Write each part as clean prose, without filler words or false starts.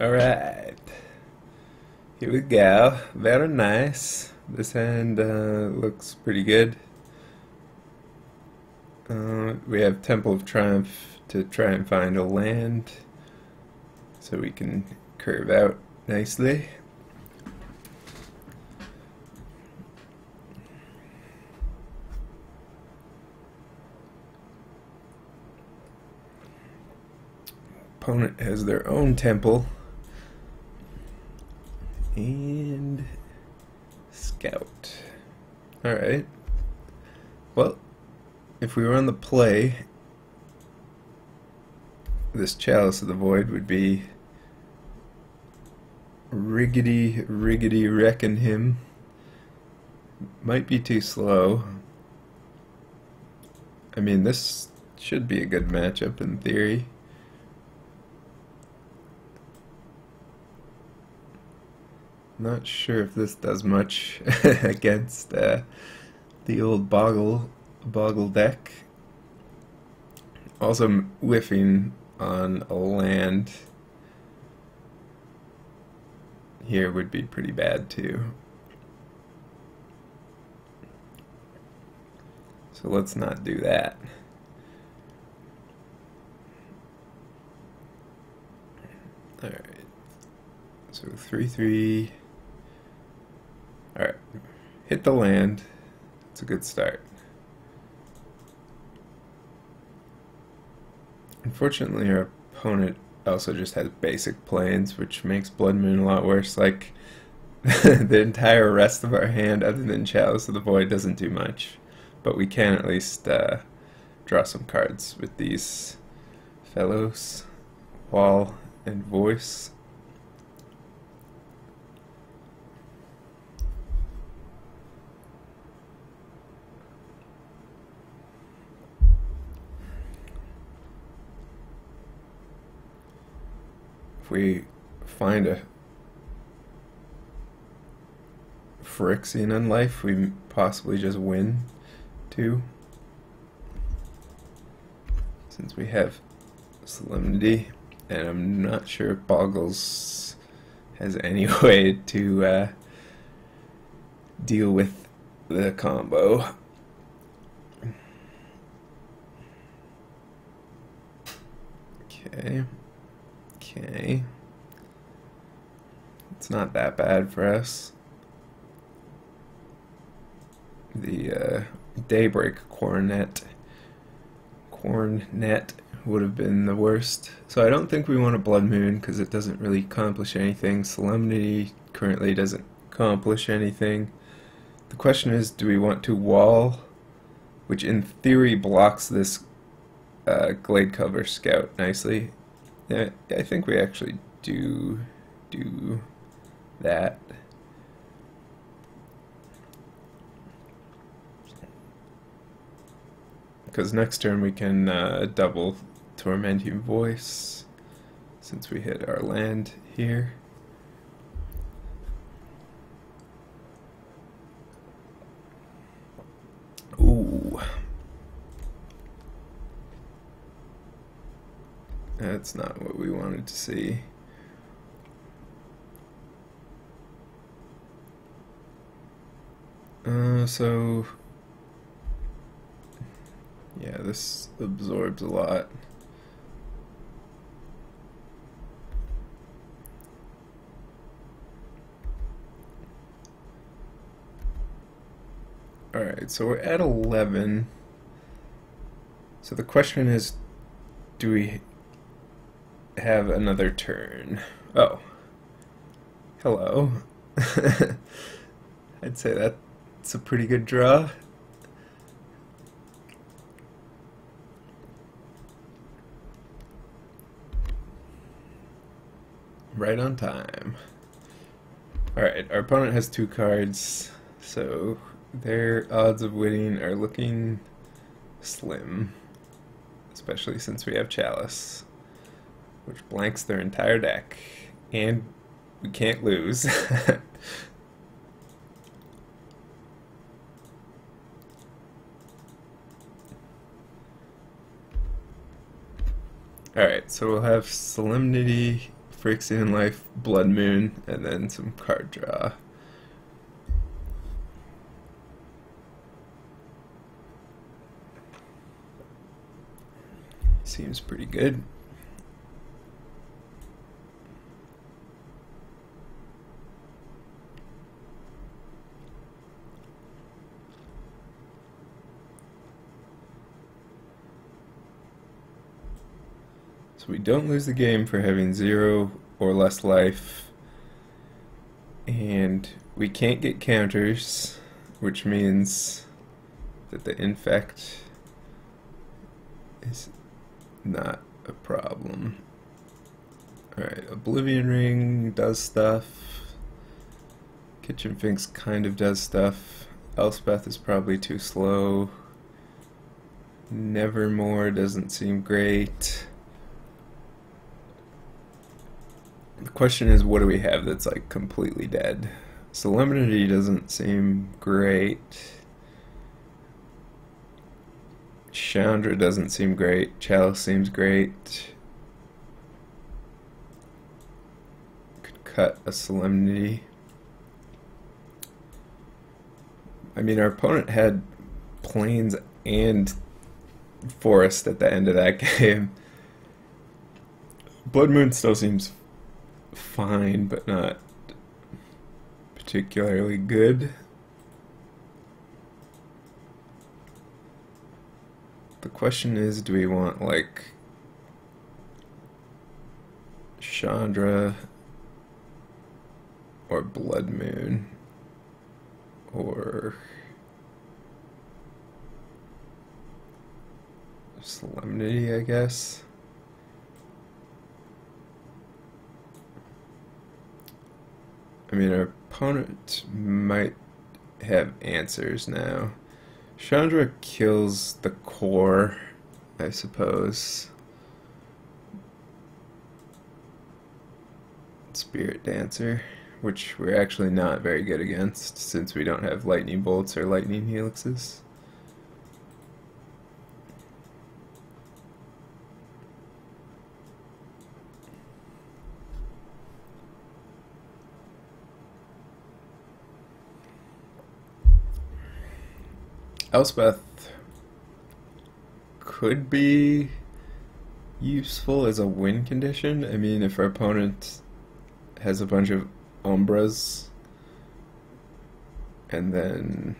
Alright, here we go. Very nice. This hand looks pretty good. We have Temple of Triumph to try and find a land so we can curve out nicely. Opponent has their own temple and scout. Alright. Well, if we were on the play, this Chalice of the Void would be riggedy reckon him. Might be too slow. I mean, this should be a good matchup in theory. Not sure if this does much against the old boggle deck. Also whiffing on a land here would be pretty bad too. So let's not do that. Alright. So 3/3. Alright. Hit the land. It's a good start. Unfortunately, our opponent also just has basic planes, which makes Blood Moon a lot worse. Like, the entire rest of our hand, other than Chalice of the Void, doesn't do much. But we can at least draw some cards with these fellows. Wall and Voice. If we find a Phyrexian in life, we possibly just win too. Since we have Solemnity, and I'm not sure if Boggles has any way to deal with the combo. Okay. It's not that bad for us. The Daybreak Coronet would have been the worst. So I don't think we want a Blood Moon because it doesn't really accomplish anything. Solemnity currently doesn't accomplish anything. The question is, do we want to wall, which in theory blocks this Glade Cover Scout nicely. Yeah, I think we actually do that. Because next turn we can double Tormenting Voice since we hit our land here. Ooh. That's not what we wanted to see. So yeah, this absorbs a lot. Alright, so we're at 11. So the question is, do we have another turn? Oh. Hello. I'd say that's a pretty good draw. Right on time. Alright, our opponent has 2 cards, so their odds of winning are looking slim. Especially since we have Chalice, which blanks their entire deck. And we can't lose. Alright, so we'll have Solemnity Phyrexian Life, Blood Moon, and then some card draw. Seems pretty good. So we don't lose the game for having 0 or less life, and we can't get counters, which means that the infect is not a problem. Alright, Oblivion Ring does stuff. Kitchen Finks kind of does stuff. Elspeth is probably too slow. Nevermore doesn't seem great. The question is, what do we have that's like completely dead? Solemnity doesn't seem great. Chandra doesn't seem great. Chalice seems great. Could cut a Solemnity. I mean, our opponent had Plains and Forest at the end of that game. Blood Moon still seems fine, but not particularly good. The question is, do we want like Chandra or Blood Moon or Solemnity, I guess? I mean, our opponent might have answers now. Chandra kills the core, I suppose. Spirit Dancer, which we're actually not very good against since we don't have lightning bolts or lightning helixes. Elspeth could be useful as a win condition. I mean, if our opponent has a bunch of Umbras and then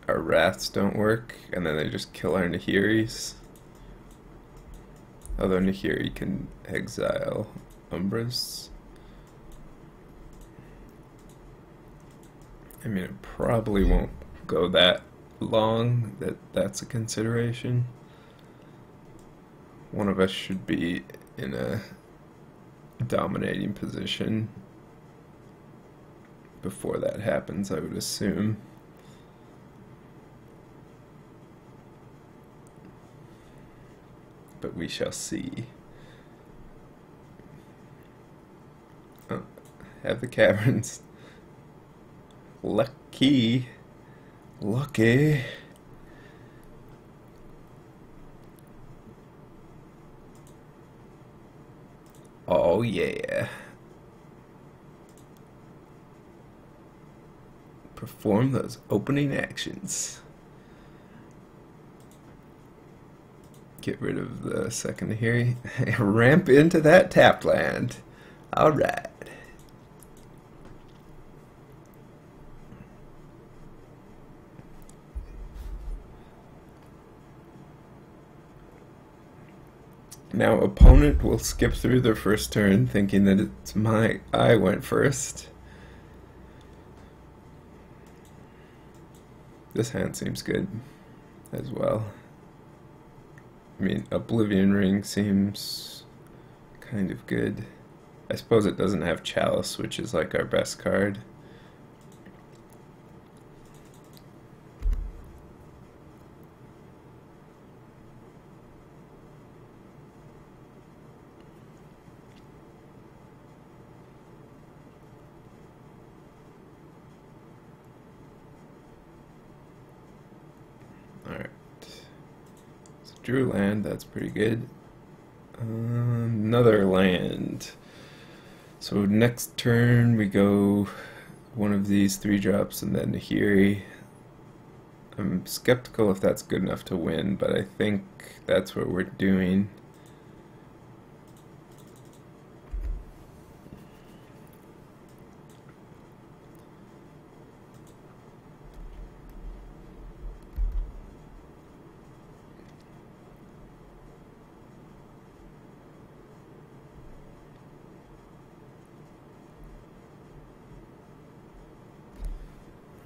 our Wraths don't work and then they just kill our Nahiris. Although Nahiri can exile Umbras. I mean, it probably won't go that long that's a consideration. One of us should be in a dominating position before that happens, I would assume. But we shall see. Oh, have the caverns. Lucky. Oh yeah. Perform those opening actions. Get rid of the second here. Ramp into that tapped land. Alright. Now, opponent will skip through their first turn thinking that it's I went first. This hand seems good as well. I mean, Oblivion Ring seems kind of good. I suppose it doesn't have Chalice, which is like our best card. Alright. So drew land, that's pretty good. Another land. So next turn we go one of these 3-drops and then Nahiri. I'm skeptical if that's good enough to win, but I think that's what we're doing.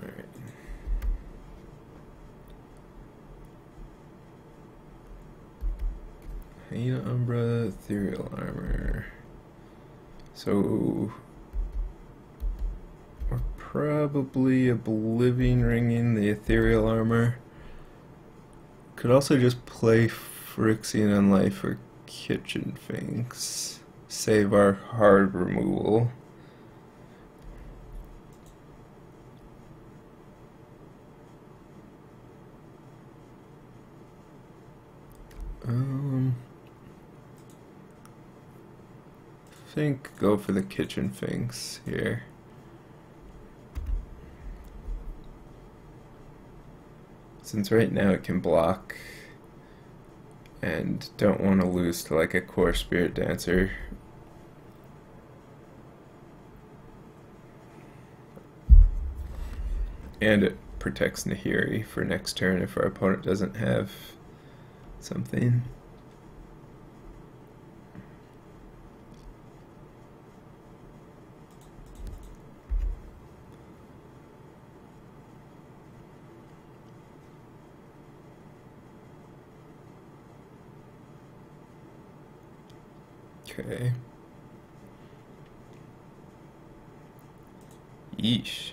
Alright. Hyena Umbra, Ethereal Armor. So we're probably Oblivion Ringing the Ethereal Armor. Could also just play Phyrexian Unlife or Kitchen Finks. Save our hard removal. I think go for the Kitchen Finks here. Since right now it can block and don't want to lose to like a core Spirit Dancer. And it protects Nahiri for next turn if our opponent doesn't have something. Okay. Yeesh.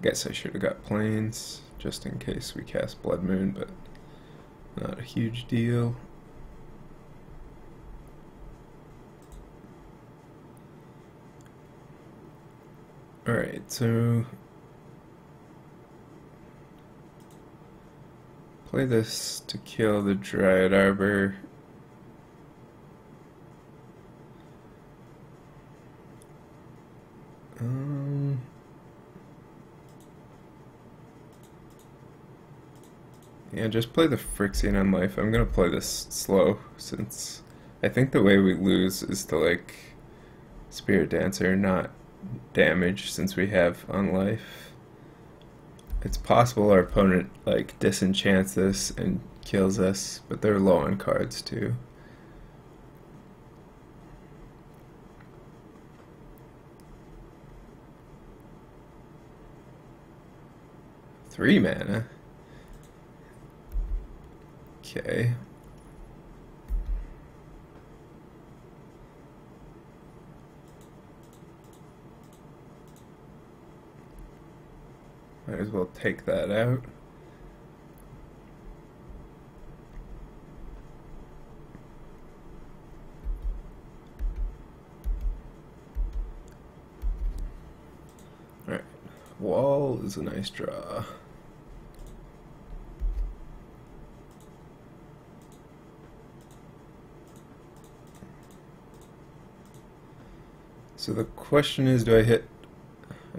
Guess I should have got Plains just in case we cast Blood Moon, but not a huge deal. Alright, so play this to kill the Dryad Arbor. Yeah, just play the Phyrexian Unlife. I'm gonna play this slow since I think the way we lose is to like Spirit Dancer, not damage, since we have Unlife. It's possible our opponent like disenchants this and kills us, but they're low on cards too. Three mana. Okay. Might as well take that out. Alright. Wall is a nice draw. So the question is, do I hit...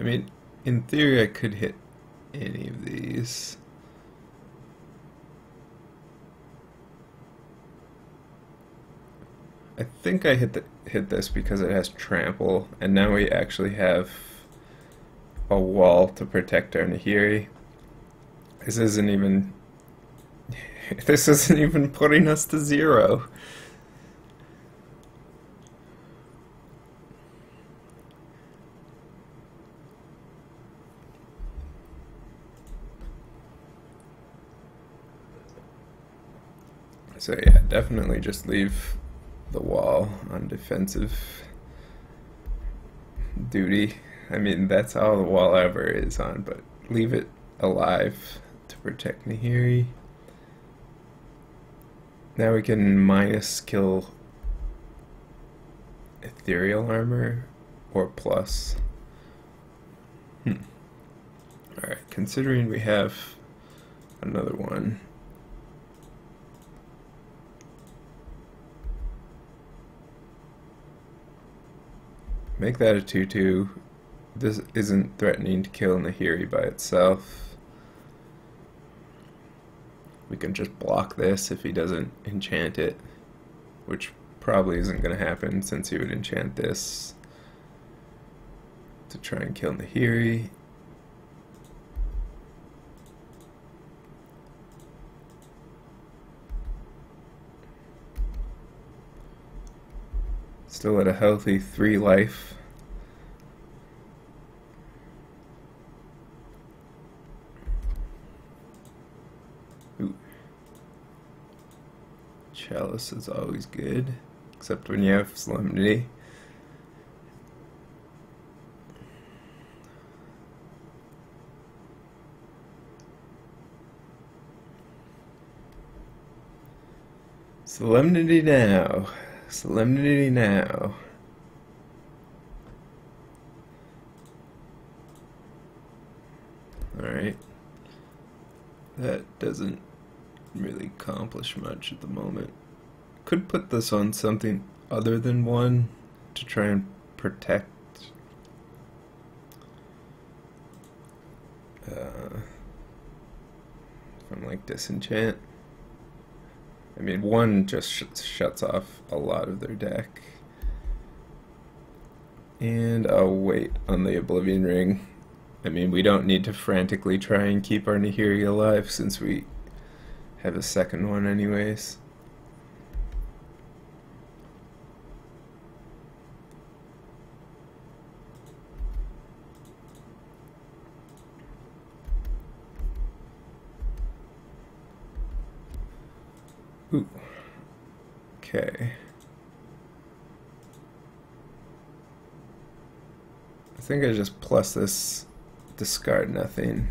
I mean, in theory I could hit any of these. I think I hit this because it has trample, and now we actually have a wall to protect our Nahiri. This isn't even putting us to 0. So yeah, definitely just leave the wall on defensive duty. I mean, that's all the wall ever is on, but leave it alive to protect Nahiri. Now we can minus kill Ethereal Armor or plus. Alright, considering we have another one. Make that a 2/2. This isn't threatening to kill Nahiri by itself. We can just block this if he doesn't enchant it, which probably isn't going to happen since he would enchant this to try and kill Nahiri. Still at a healthy 3 life. Ooh. Chalice is always good, except when you have Solemnity. Solemnity now. Solemnity now. Alright. That doesn't really accomplish much at the moment. Could put this on something other than 1 to try and protect from like disenchant. I mean, 1 just shuts off a lot of their deck. And I'll wait on the Oblivion Ring. I mean, we don't need to frantically try and keep our Nahiri alive since we have a second one anyways. Ooh. Okay. I think I just plus this, discard nothing.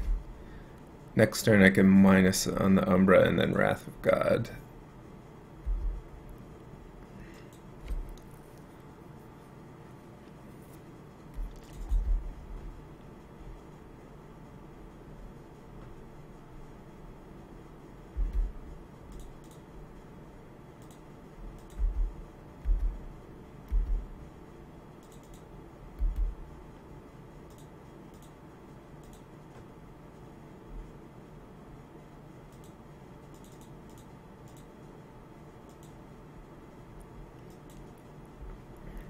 Next turn I can minus on the Umbra and then Wrath of God.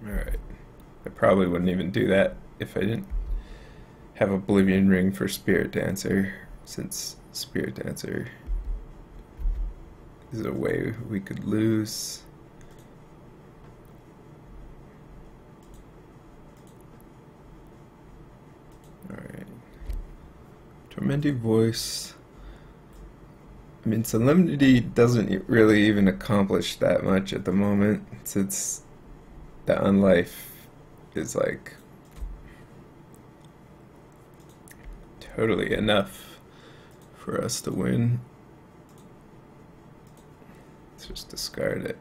Alright. I probably wouldn't even do that if I didn't have Oblivion Ring for Spirit Dancer, since Spirit Dancer is a way we could lose. Alright. Tormenting Voice. I mean, Solemnity doesn't really even accomplish that much at the moment, since the unlife is like totally enough for us to win. Let's just discard it.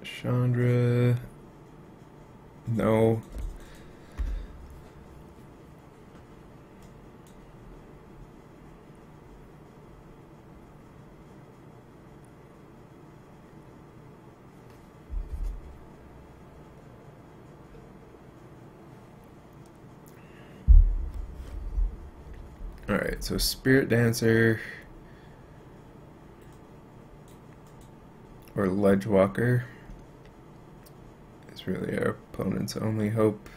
Chandra. No. Alright, so Spirit Dancer or Ledge Walker is really our opponent's only hope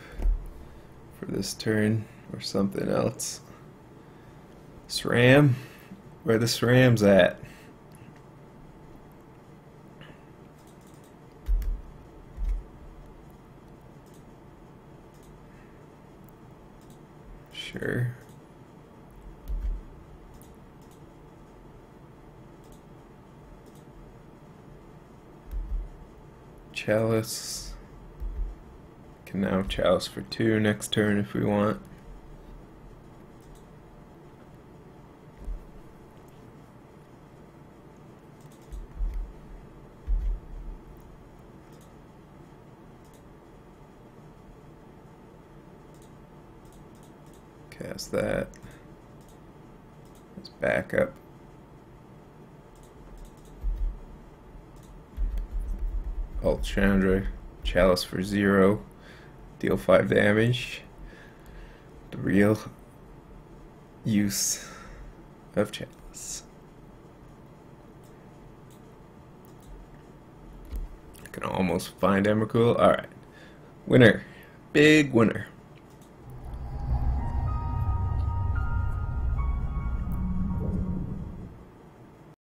for this turn, or something else. SRAM? Where the SRAM's at? Sure. Chalice. Can now Chalice for 2 next turn if we want. Cast that. Let's back up. Alt Chandra, Chalice for 0, deal 5 damage. The real use of Chalice. I can almost find Emrakul. Alright. Winner. Big winner.